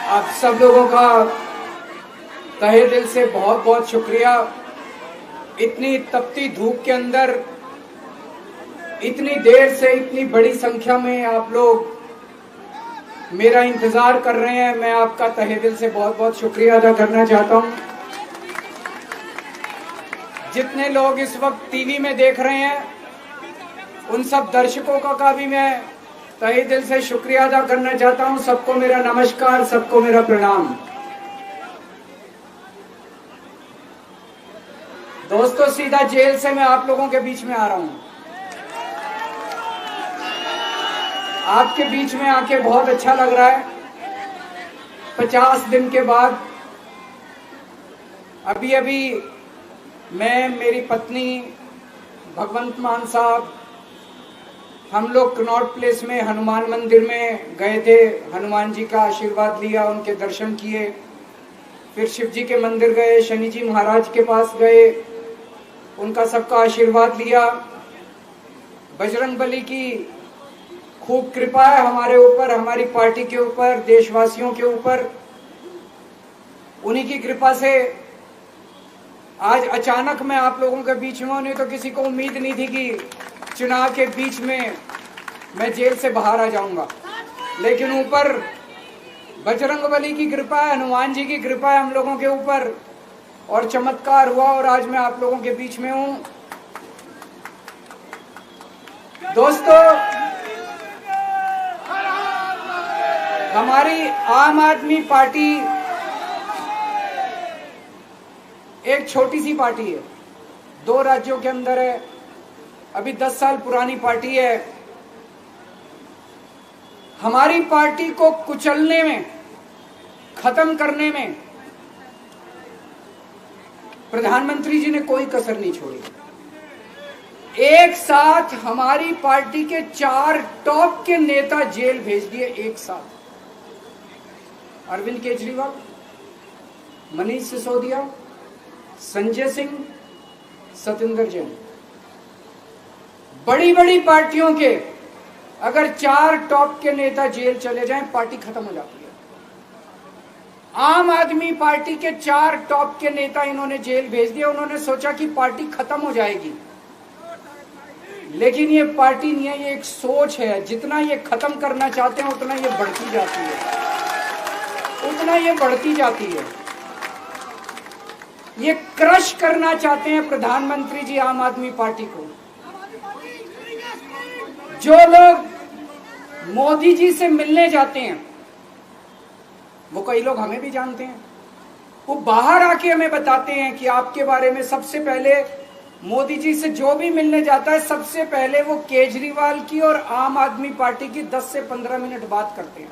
आप सब लोगों का तहे दिल से बहुत बहुत शुक्रिया। इतनी तपती धूप के अंदर इतनी देर से इतनी बड़ी संख्या में आप लोग मेरा इंतजार कर रहे हैं। मैं आपका तहे दिल से बहुत बहुत शुक्रिया अदा करना चाहता हूं। जितने लोग इस वक्त टीवी में देख रहे हैं उन सब दर्शकों का भी मैं तहे दिल से शुक्रिया अदा करना चाहता हूं। सबको मेरा नमस्कार, सबको मेरा प्रणाम। दोस्तों, सीधा जेल से मैं आप लोगों के बीच में आ रहा हूं। आपके बीच में आके बहुत अच्छा लग रहा है। 50 दिन के बाद अभी अभी मैं, मेरी पत्नी भगवंत मान साहब, हम लोग कनॉट प्लेस में हनुमान मंदिर में गए थे। हनुमान जी का आशीर्वाद लिया, उनके दर्शन किए। फिर शिव जी के मंदिर गए, शनि जी महाराज के पास गए, उनका सबका आशीर्वाद लिया। बजरंगबली की खूब कृपा है हमारे ऊपर, हमारी पार्टी के ऊपर, देशवासियों के ऊपर। उन्हीं की कृपा से आज अचानक मैं आप लोगों के बीच में हूं। नहीं तो किसी को उम्मीद नहीं थी कि चुनाव के बीच में मैं जेल से बाहर आ जाऊंगा। लेकिन ऊपर बजरंगबली की कृपा है, हनुमान जी की कृपा है हम लोगों के ऊपर, और चमत्कार हुआ और आज मैं आप लोगों के बीच में हूं। दोस्तों, हमारी आम आदमी पार्टी एक छोटी सी पार्टी है, 2 राज्यों के अंदर है, अभी 10 साल पुरानी पार्टी है। हमारी पार्टी को कुचलने में, खत्म करने में प्रधानमंत्री जी ने कोई कसर नहीं छोड़ी। एक साथ हमारी पार्टी के 4 टॉप के नेता जेल भेज दिए एक साथ। अरविंद केजरीवाल, मनीष सिसोदिया, संजय सिंह, सतेंद्र जैन। बड़ी बड़ी पार्टियों के अगर 4 टॉप के नेता जेल चले जाएं, पार्टी खत्म हो जाती है। आम आदमी पार्टी के 4 टॉप के नेता इन्होंने जेल भेज दिया। उन्होंने सोचा कि पार्टी खत्म हो जाएगी, लेकिन ये पार्टी नहीं है, ये एक सोच है। जितना ये खत्म करना चाहते हैं उतना ये बढ़ती जाती है, उतना ये बढ़ती जाती है। ये क्रश करना चाहते हैं प्रधानमंत्री जी आम आदमी पार्टी को। जो लोग मोदी जी से मिलने जाते हैं, वो कई लोग हमें भी जानते हैं, वो बाहर आके हमें बताते हैं कि आपके बारे में सबसे पहले मोदी जी से जो भी मिलने जाता है, सबसे पहले वो केजरीवाल की और आम आदमी पार्टी की 10 से 15 मिनट बात करते हैं।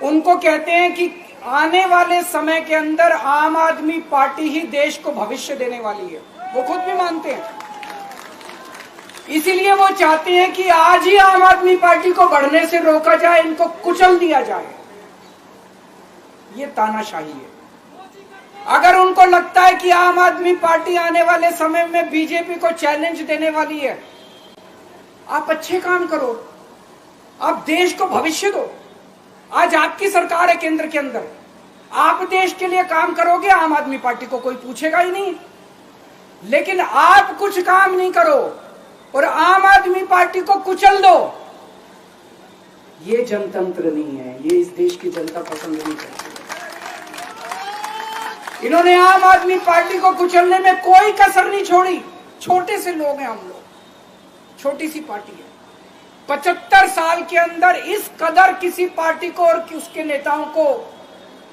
उनको कहते हैं कि आने वाले समय के अंदर आम आदमी पार्टी ही देश को भविष्य देने वाली है। वो खुद भी मानते हैं। इसीलिए वो चाहते हैं कि आज ही आम आदमी पार्टी को बढ़ने से रोका जाए, इनको कुचल दिया जाए। ये तानाशाही है। अगर उनको लगता है कि आम आदमी पार्टी आने वाले समय में बीजेपी को चैलेंज देने वाली है, आप अच्छे काम करो, आप देश को भविष्य दो। आज आपकी सरकार है केंद्र के अंदर, आप देश के लिए काम करोगे, आम आदमी पार्टी को कोई पूछेगा ही नहीं। लेकिन आप कुछ काम नहीं करो और आम आदमी पार्टी को कुचल दो, ये जनतंत्र नहीं है, ये इस देश की जनता पसंद नहीं करती। इन्होंने आम आदमी पार्टी को कुचलने में कोई कसर नहीं छोड़ी। छोटे से लोग हैं हम लोग, छोटी सी पार्टी है। 75 साल के अंदर इस कदर किसी पार्टी को और उसके नेताओं को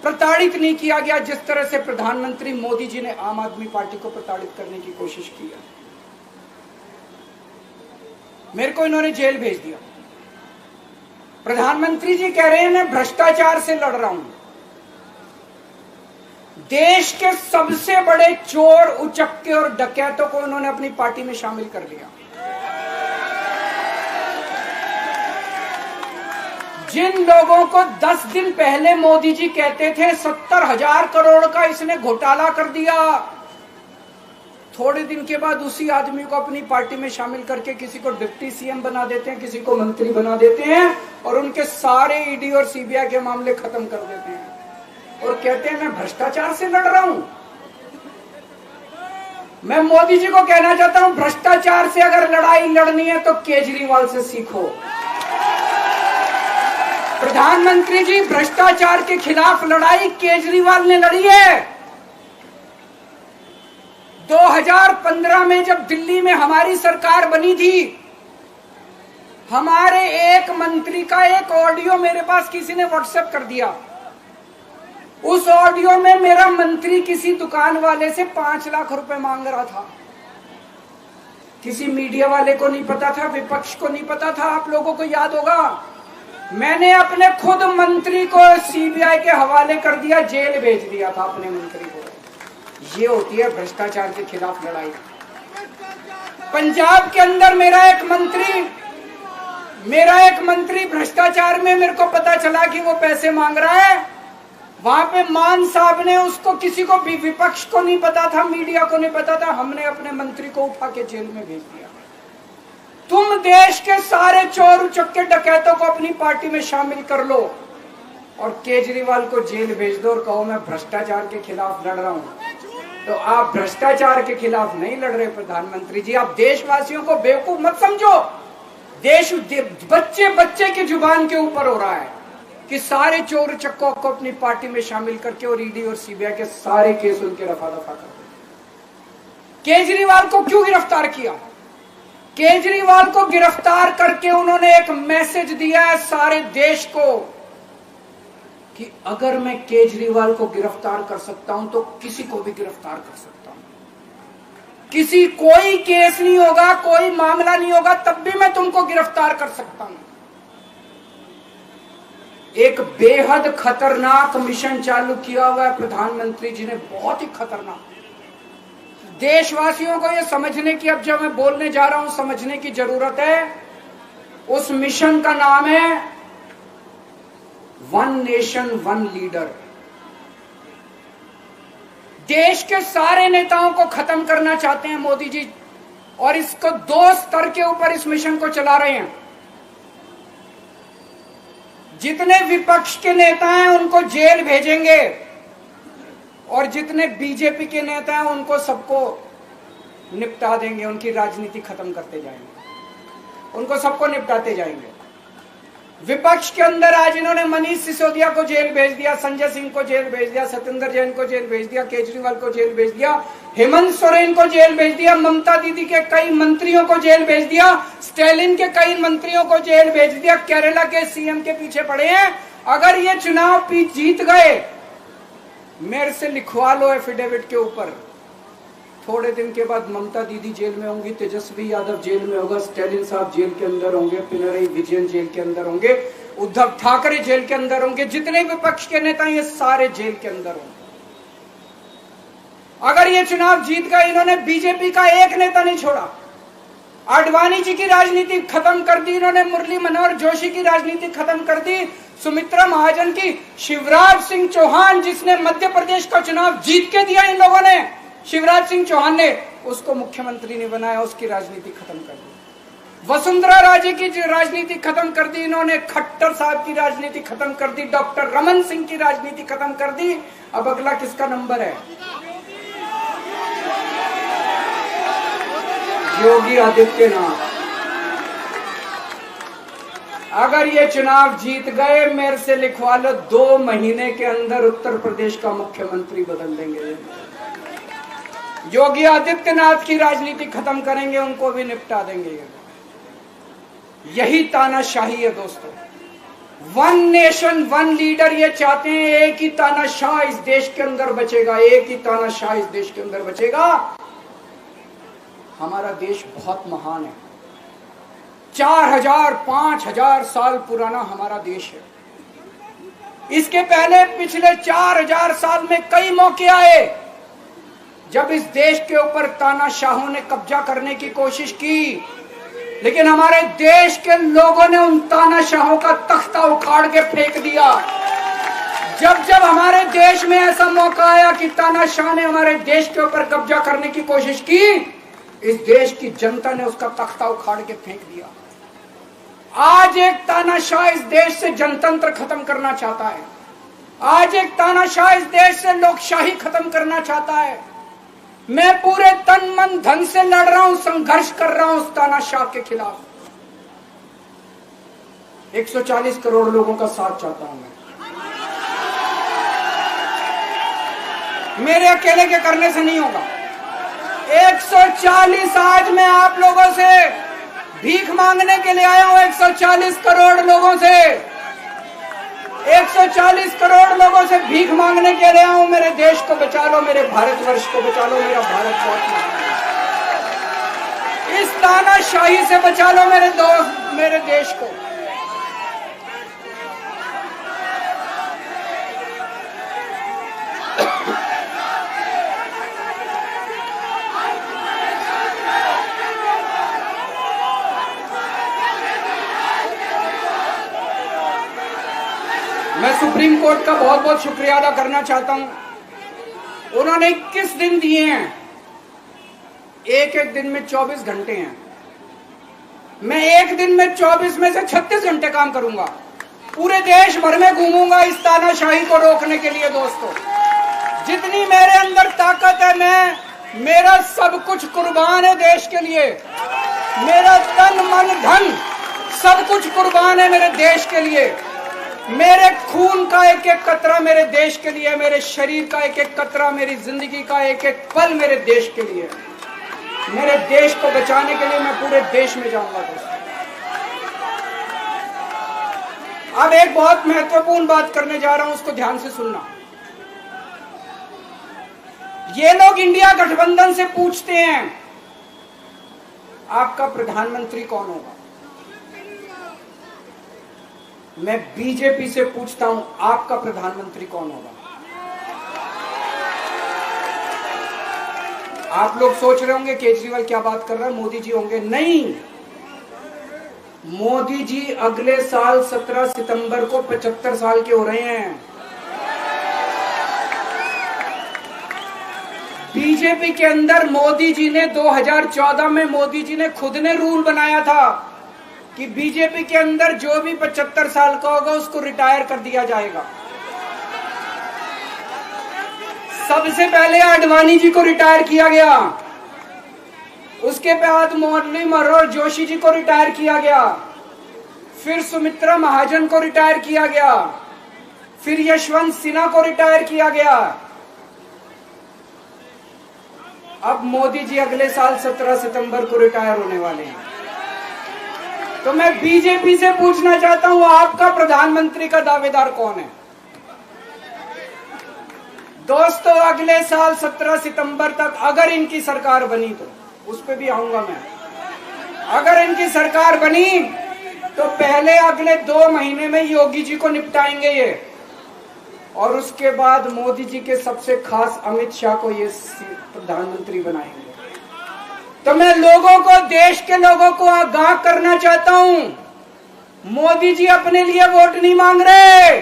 प्रताड़ित नहीं किया गया जिस तरह से प्रधानमंत्री मोदी जी ने आम आदमी पार्टी को प्रताड़ित करने की कोशिश की है। मेरे को इन्होंने जेल भेज दिया। प्रधानमंत्री जी कह रहे हैं मैं भ्रष्टाचार से लड़ रहा हूं। देश के सबसे बड़े चोर, उचक्के और डकैतों को उन्होंने अपनी पार्टी में शामिल कर लिया। जिन लोगों को 10 दिन पहले मोदी जी कहते थे 70,000 करोड़ का इसने घोटाला कर दिया, थोड़े दिन के बाद उसी आदमी को अपनी पार्टी में शामिल करके किसी को डिप्टी सीएम बना देते हैं, किसी को मंत्री बना देते हैं और उनके सारे ईडी और सीबीआई के मामले खत्म कर देते हैं और कहते हैं मैं भ्रष्टाचार से लड़ रहा हूं। मैं मोदी जी को कहना चाहता हूं, भ्रष्टाचार से अगर लड़ाई लड़नी है तो केजरीवाल से सीखो। प्रधानमंत्री जी, भ्रष्टाचार के खिलाफ लड़ाई केजरीवाल ने लड़ी है। 2015 में जब दिल्ली में हमारी सरकार बनी थी, हमारे एक मंत्री का एक ऑडियो मेरे पास किसी ने व्हाट्सएप कर दिया। उस ऑडियो में मेरा मंत्री किसी दुकान वाले से 5 लाख रुपए मांग रहा था। किसी मीडिया वाले को नहीं पता था, विपक्ष को नहीं पता था। आप लोगों को याद होगा, मैंने अपने खुद मंत्री को सीबीआई के हवाले कर दिया, जेल भेज दिया था अपने मंत्री को। ये होती है भ्रष्टाचार के खिलाफ लड़ाई। पंजाब के अंदर मेरा एक मंत्री भ्रष्टाचार में, मेरे को पता चला कि वो पैसे मांग रहा है। वहां पे मान साहब ने उसको, किसी को भी, विपक्ष को नहीं पता था, मीडिया को नहीं पता था, हमने अपने मंत्री को उठा के जेल में भेज दिया। तुम देश के सारे चोर उचक्के डकैतों को अपनी पार्टी में शामिल कर लो और केजरीवाल को जेल भेज दो और कहो मैं भ्रष्टाचार के खिलाफ लड़ रहा हूं। तो आप भ्रष्टाचार के खिलाफ नहीं लड़ रहे प्रधानमंत्री जी। आप देशवासियों को बेवकूफ मत समझो। देश बच्चे बच्चे की जुबान के ऊपर हो रहा है कि सारे चोर चक्कों को अपनी पार्टी में शामिल करके और ईडी और सीबीआई के सारे केस उनके रफा दफा कर दे। केजरीवाल को क्यों गिरफ्तार किया? केजरीवाल को गिरफ्तार करके उन्होंने एक मैसेज दिया है सारे देश को कि अगर मैं केजरीवाल को गिरफ्तार कर सकता हूं तो किसी को भी गिरफ्तार कर सकता हूं। कोई केस नहीं होगा, कोई मामला नहीं होगा, तब भी मैं तुमको गिरफ्तार कर सकता हूं। एक बेहद खतरनाक मिशन चालू किया हुआ है प्रधानमंत्री जी ने, बहुत ही खतरनाक। देशवासियों को यह समझने की, अब जब मैं बोलने जा रहा हूं, समझने की जरूरत है। उस मिशन का नाम है वन नेशन वन लीडर। देश के सारे नेताओं को खत्म करना चाहते हैं मोदी जी और इसको 2 स्तर के ऊपर इस मिशन को चला रहे हैं। जितने विपक्ष के नेता हैं उनको जेल भेजेंगे और जितने बीजेपी के नेता हैं उनको सबको निपटा देंगे, उनकी राजनीति खत्म करते जाएंगे, उनको सबको निपटाते जाएंगे। विपक्ष के अंदर आज इन्होंने मनीष सिसोदिया को जेल भेज दिया, संजय सिंह को जेल भेज दिया, सत्येंद्र जैन को जेल भेज दिया, केजरीवाल को जेल भेज दिया, हेमंत सोरेन को जेल भेज दिया, ममता दीदी के कई मंत्रियों को जेल भेज दिया, स्टालिन के कई मंत्रियों को जेल भेज दिया, केरला के सीएम के पीछे पड़े हैं। अगर ये चुनाव जीत गए, मेरे से लिखवा लो एफिडेविट के ऊपर, थोड़े दिन के बाद ममता दीदी जेल में होंगी, तेजस्वी यादव जेल में होगा, स्टालिन साहब जेल के अंदर होंगे, पिनरई विजयन जेल के अंदर होंगे, उद्धव ठाकरे जेल के अंदर होंगे, जितने विपक्ष के नेता ये सारे जेल के अंदर होंगे। अगर ये चुनाव जीत गए, इन्होंने बीजेपी का एक नेता नहीं छोड़ा। आडवाणी जी की राजनीति खत्म कर दी इन्होंने, मुरली मनोहर जोशी की राजनीति खत्म कर दी, सुमित्रा महाजन की, शिवराज सिंह चौहान जिसने मध्य प्रदेश का चुनाव जीत के दिया इन लोगों ने, शिवराज सिंह चौहान ने उसको मुख्यमंत्री नहीं बनाया, उसकी राजनीति खत्म कर दी। वसुंधरा राजे की राजनीति खत्म कर दी इन्होंने, खट्टर साहब की राजनीति खत्म कर दी, डॉक्टर रमन सिंह की राजनीति खत्म कर दी। अब अगला किसका नंबर है? योगी आदित्यनाथ। अगर ये चुनाव जीत गए, मेरे से लिखवा लो, 2 महीने के अंदर उत्तर प्रदेश का मुख्यमंत्री बदल देंगे। योगी आदित्यनाथ की राजनीति खत्म करेंगे, उनको भी निपटा देंगे। यही तानाशाही है दोस्तों। वन नेशन वन लीडर ये चाहते हैं, एक ही तानाशाह इस देश के अंदर बचेगा, एक ही तानाशाह इस देश के अंदर बचेगा। हमारा देश बहुत महान है, 4000 5000 साल पुराना हमारा देश है। इसके पहले पिछले 4000 साल में कई मौके आए जब इस देश के ऊपर तानाशाहों ने कब्जा करने की कोशिश की, लेकिन हमारे देश के लोगों ने उन तानाशाहों का तख्ता उखाड़ के फेंक दिया। जब जब हमारे देश में ऐसा मौका आया कि तानाशाह ने हमारे देश के ऊपर कब्जा करने की कोशिश की, इस देश की जनता ने उसका तख्ता उखाड़ के फेंक दिया। आज एक तानाशाह इस देश से जनतंत्र खत्म करना चाहता है। आज एक तानाशाह इस देश से लोकशाही खत्म करना चाहता है। मैं पूरे तन मन धन से लड़ रहा हूं, संघर्ष कर रहा हूं उस तानाशाह के खिलाफ। 140 करोड़ लोगों का साथ चाहता हूं मैं। मेरे अकेले के करने से नहीं होगा। 140 आज मैं आप लोगों से भीख मांगने के लिए आया हूं। 140 करोड़ लोगों से 140 करोड़ लोगों से भीख मांगने के लिए आया हूं। मेरे देश को बचा लो, मेरे भारतवर्ष को बचा लो, मेरा भारत बहुत इस तानाशाही से बचा लो मेरे दोस्त, मेरे देश को। मैं सुप्रीम कोर्ट का बहुत बहुत शुक्रिया अदा करना चाहता हूं। उन्होंने 21 दिन दिए हैं, एक एक दिन में 24 घंटे हैं। मैं एक दिन में 24 में से 36 घंटे काम करूंगा। पूरे देश भर में घूमूंगा इस तानाशाही को रोकने के लिए। दोस्तों, जितनी मेरे अंदर ताकत है, मेरा सब कुछ कुर्बान है देश के लिए। मेरा तन मन धन सब कुछ कुर्बान है मेरे देश के लिए। मेरे खून का एक एक कतरा मेरे देश के लिए, मेरे शरीर का एक एक कतरा, मेरी जिंदगी का एक एक पल मेरे देश के लिए। मेरे देश को बचाने के लिए मैं पूरे देश में जाऊंगा। दोस्तों, अब एक बहुत महत्वपूर्ण बात करने जा रहा हूं, उसको ध्यान से सुनना। ये लोग इंडिया गठबंधन से पूछते हैं आपका प्रधानमंत्री कौन होगा। मैं बीजेपी से पूछता हूं आपका प्रधानमंत्री कौन होगा। आप लोग सोच रहे होंगे केजरीवाल क्या बात कर रहा है, मोदी जी होंगे। नहीं, मोदी जी अगले साल 17 सितंबर को 75 साल के हो रहे हैं। बीजेपी के अंदर मोदी जी ने 2014 में मोदी जी ने खुद ने रूल बनाया था कि बीजेपी के अंदर जो भी 75 साल का होगा उसको रिटायर कर दिया जाएगा। सबसे पहले आडवाणी जी को रिटायर किया गया, उसके बाद मुरली मनोहर जोशी जी को रिटायर किया गया, फिर सुमित्रा महाजन को रिटायर किया गया, फिर यशवंत सिन्हा को रिटायर किया गया। अब मोदी जी अगले साल 17 सितंबर को रिटायर होने वाले हैं। तो मैं बीजेपी से पूछना चाहता हूं आपका प्रधानमंत्री का दावेदार कौन है। दोस्तों, अगले साल 17 सितंबर तक अगर इनकी सरकार बनी, तो उस पर भी आऊंगा मैं। अगर इनकी सरकार बनी तो पहले अगले 2 महीने में योगी जी को निपटाएंगे ये, और उसके बाद मोदी जी के सबसे खास अमित शाह को ये प्रधानमंत्री बनाएंगे। तो मैं लोगों को, देश के लोगों को आगाह करना चाहता हूं, मोदी जी अपने लिए वोट नहीं मांग रहे।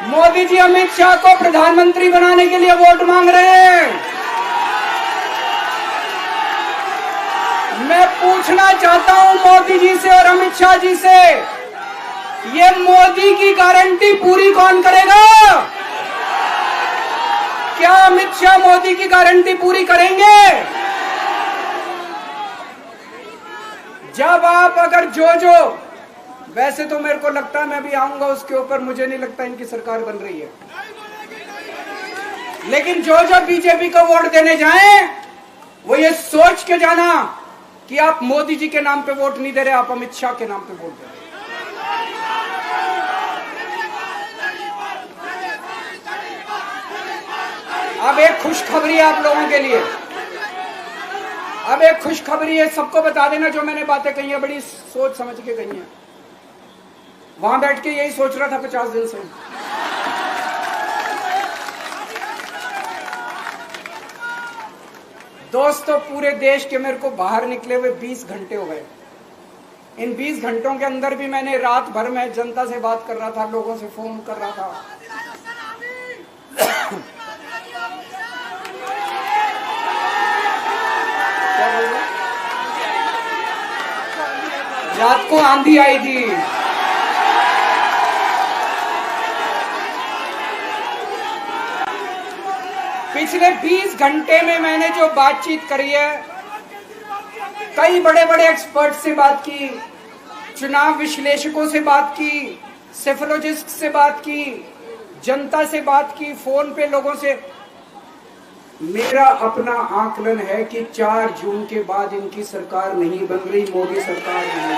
मोदी जी अमित शाह को प्रधानमंत्री बनाने के लिए वोट मांग रहे हैं। मैं पूछना चाहता हूं मोदी जी से और अमित शाह जी से, ये मोदी की गारंटी पूरी कौन करेगा? क्या अमित शाह मोदी की गारंटी पूरी करेंगे? जब आप अगर जो वैसे तो मेरे को लगता है मैं भी आऊंगा उसके ऊपर, मुझे नहीं लगता इनकी सरकार बन रही है, लेकिन जो बीजेपी को वोट देने जाएं वो ये सोच के जाना कि आप मोदी जी के नाम पे वोट नहीं दे रहे, आप अमित शाह के नाम पे वोट दे रहे। अब एक खुशखबरी है आप लोगों के लिए, अब एक खुशखबरी है। सबको बता देना जो मैंने बातें कही है, बड़ी सोच समझ के कही है। वहां बैठ के यही सोच रहा था 50 दिन से। दोस्तों, पूरे देश के मेरे को बाहर निकले हुए 20 घंटे हो गए। इन 20 घंटों के अंदर भी मैंने रात भर में जनता से बात कर रहा था, लोगों से फोन कर रहा था, रात को आंधी आई थी। पिछले 20 घंटे में मैंने जो बातचीत करी है, कई बड़े बड़े एक्सपर्ट से बात की, चुनाव विश्लेषकों से बात की, सेफोलॉजिस्ट से बात की, जनता से बात की, फोन पे लोगों से। मेरा अपना आकलन है कि 4 जून के बाद इनकी सरकार नहीं बन रही, मोदी सरकार नहीं बन रही।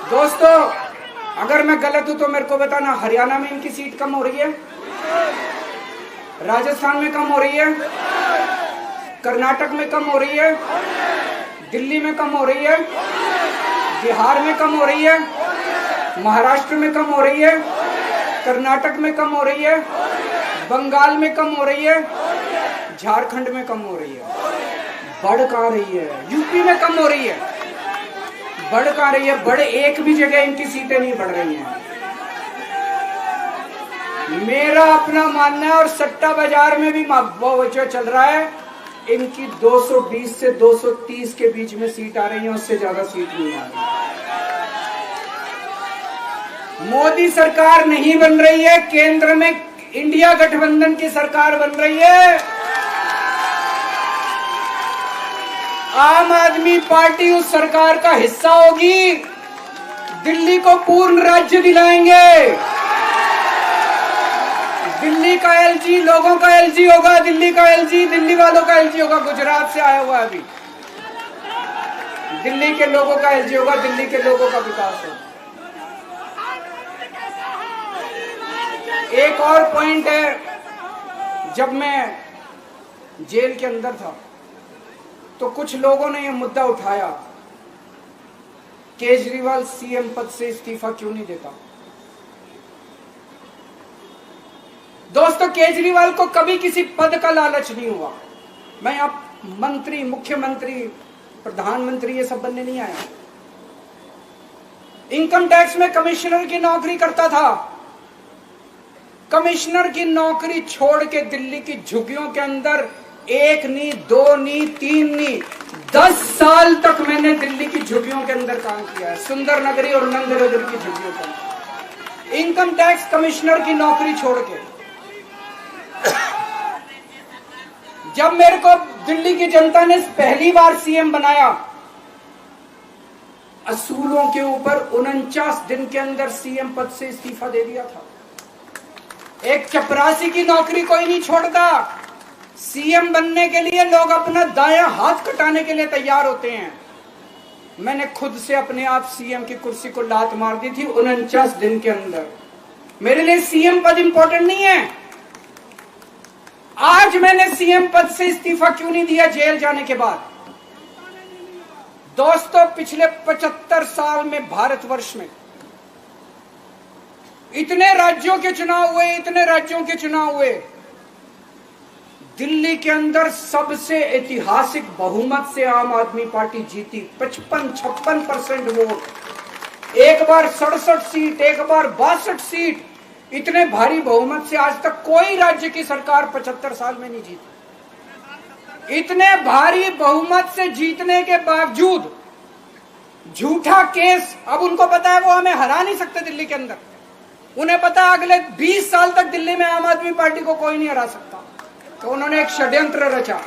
दोस्तों, अगर मैं गलत हूं तो मेरे को बताना। हरियाणा में इनकी सीट कम हो रही है, राजस्थान में कम हो रही है, कर्नाटक में कम हो रही है, दिल्ली में कम हो रही है, बिहार में कम हो रही है, महाराष्ट्र में कम हो रही है, कर्नाटक में कम हो रही है, बंगाल में कम हो रही है, झारखंड में कम हो रही है। बढ़ कहां रही है? यूपी में कम हो रही है, बढ़ कहां रही है? बड़े एक भी जगह इनकी सीटें नहीं बढ़ रही हैं। मेरा अपना मानना है, और सट्टा बाजार में भी जो चल रहा है, इनकी 220 से 230 के बीच में सीट आ रही है, उससे ज्यादा सीट नहीं आ रही। मोदी सरकार नहीं बन रही है, केंद्र में इंडिया गठबंधन की सरकार बन रही है। आम आदमी पार्टी उस सरकार का हिस्सा होगी। दिल्ली को पूर्ण राज्य दिलाएंगे। दिल्ली का एलजी लोगों का एलजी होगा, दिल्ली का एलजी दिल्ली वालों का एलजी होगा। गुजरात से आया हुआ है अभी, दिल्ली के लोगों का एलजी होगा, दिल्ली के लोगों का विकास होगा। एक और पॉइंट है, जब मैं जेल के अंदर था तो कुछ लोगों ने यह मुद्दा उठाया, केजरीवाल सीएम पद से इस्तीफा क्यों नहीं देता। दोस्तों, केजरीवाल को कभी किसी पद का लालच नहीं हुआ। मैं आप मंत्री, मुख्यमंत्री, प्रधानमंत्री ये सब बनने नहीं आया। इनकम टैक्स में कमिश्नर की नौकरी करता था। कमिश्नर की नौकरी छोड़ के दिल्ली की झुग्गियों के अंदर 1 नहीं, 2 नहीं, 3 नहीं, 10 साल तक मैंने दिल्ली की झुग्गियों के अंदर काम किया है, सुंदर नगरी और नंद नगरी की झुग्गियों के अंदर, इनकम टैक्स कमिश्नर की नौकरी छोड़ के। जब मेरे को दिल्ली की जनता ने पहली बार सीएम बनाया, असूलों के ऊपर 49 दिन के अंदर सीएम पद से इस्तीफा दे दिया था। एक चपरासी की नौकरी कोई नहीं छोड़ता। सीएम बनने के लिए लोग अपना दायां हाथ कटाने के लिए तैयार होते हैं। मैंने खुद से अपने आप सीएम की कुर्सी को लात मार दी थी 49 दिन के अंदर। मेरे लिए सीएम पद इंपॉर्टेंट नहीं है। आज मैंने सीएम पद से इस्तीफा क्यों नहीं दिया जेल जाने के बाद? दोस्तों, पिछले 75 साल में भारतवर्ष में इतने राज्यों के चुनाव हुए, इतने राज्यों के चुनाव हुए, दिल्ली के अंदर सबसे ऐतिहासिक बहुमत से आम आदमी पार्टी जीती। 55-56% वोट, एक बार 67 सीट, एक बार 62 सीट। इतने भारी बहुमत से आज तक कोई राज्य की सरकार 75 साल में नहीं जीती। इतने भारी बहुमत से जीतने के बावजूद झूठा केस, अब उनको पता है वो हमें हरा नहीं सकते दिल्ली के अंदर। उन्हें पता है अगले 20 साल तक दिल्ली में आम आदमी पार्टी को कोई नहीं हरा सकता। तो उन्होंने एक षड्यंत्र रचा,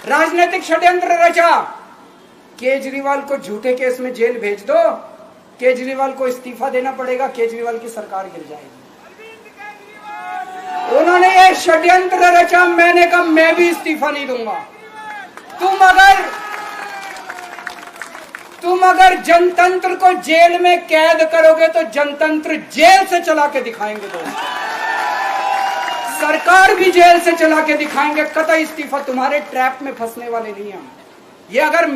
राजनीतिक षड्यंत्र रचा। केजरीवाल को झूठे केस में जेल भेज दो, केजरीवाल को इस्तीफा देना पड़ेगा, केजरीवाल की सरकार गिर जाएगी। उन्होंने ये षड्यंत्र रचा। मैंने कहा मैं भी इस्तीफा नहीं दूंगा। तुम अगर जनतंत्र को जेल में कैद करोगे तो जनतंत्र जेल से चला के दिखाएंगे। दोस्तों, सरकार भी जेल से चला के दिखाएंगे। कतई इस्तीफा, तुम्हारे ट्रैप में फंसने वाले नहीं हम। ये अगर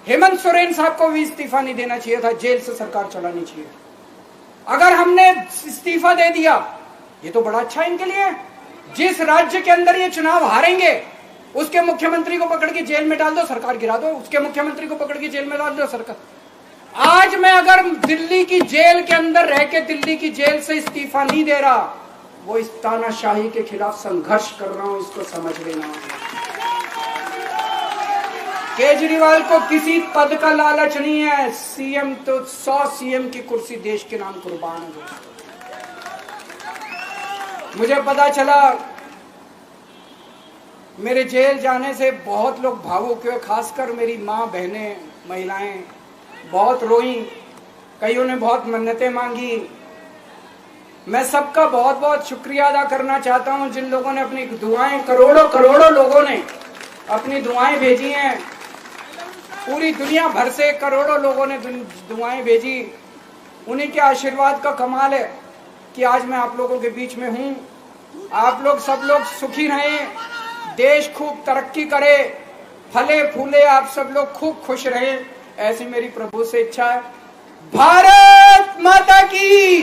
हेमंत सोरेन साहब को भी इस्तीफा नहीं देना चाहिए था, जेल से सरकार चलानी चाहिए। अगर हमने इस्तीफा दे दिया, ये तो बड़ा अच्छा इनके लिए। जिस राज्य के अंदर ये चुनाव हारेंगे उसके मुख्यमंत्री को पकड़ के जेल में डाल दो, सरकार गिरा दो। उसके मुख्यमंत्री को पकड़ के जेल में डाल दो, सरकार। आज मैं अगर दिल्ली की जेल के अंदर रह के दिल्ली की जेल से इस्तीफा नहीं दे रहा, वो इस तानाशाही के खिलाफ संघर्ष कर रहा हूं, इसको समझ लेना। केजरीवाल को किसी पद का लालच नहीं है। सीएम तो 100 सीएम की कुर्सी देश के नाम कुर्बान है। मुझे पता चला, मेरे जेल जाने से बहुत लोग भावुक हुए, खासकर मेरी माँ, बहनें, महिलाएं बहुत रोई, कईयों ने बहुत मन्नतें मांगी। मैं सबका बहुत बहुत शुक्रिया अदा करना चाहता हूं, जिन लोगों ने अपनी दुआएं, करोड़ों करोड़ों लोगों ने अपनी दुआएं भेजी हैं। पूरी दुनिया भर से करोड़ों लोगों ने दुआएं भेजी। उन्हीं के आशीर्वाद का कमाल है कि आज मैं आप लोगों के बीच में हूं। आप लोग सब लोग सुखी रहें, देश खूब तरक्की करे, फले फूले, आप सब लोग खूब खुश रहें, ऐसी मेरी प्रभु से इच्छा है। भारत माता की।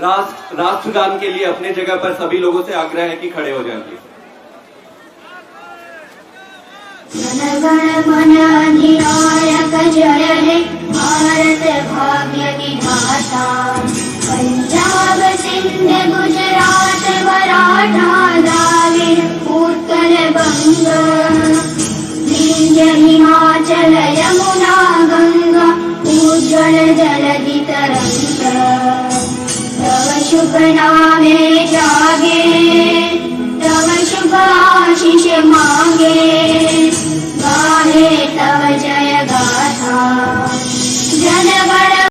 राष्ट्रगान के लिए अपने जगह पर सभी लोगों से आग्रह है कि खड़े हो जाएं प्लीज। जन गण मन अधिनायक जय हे भारत भाग्य विधाता। पंजाब सिंध गुजरात मराठा द्राविड़ उत्कल बंग। विंध्य हिमाचल यमुना गंगा उज्ज्वल जलधि तरंग। तव शुभ नामे जागे, तव शुभ आशीष मांगे, गाहे तव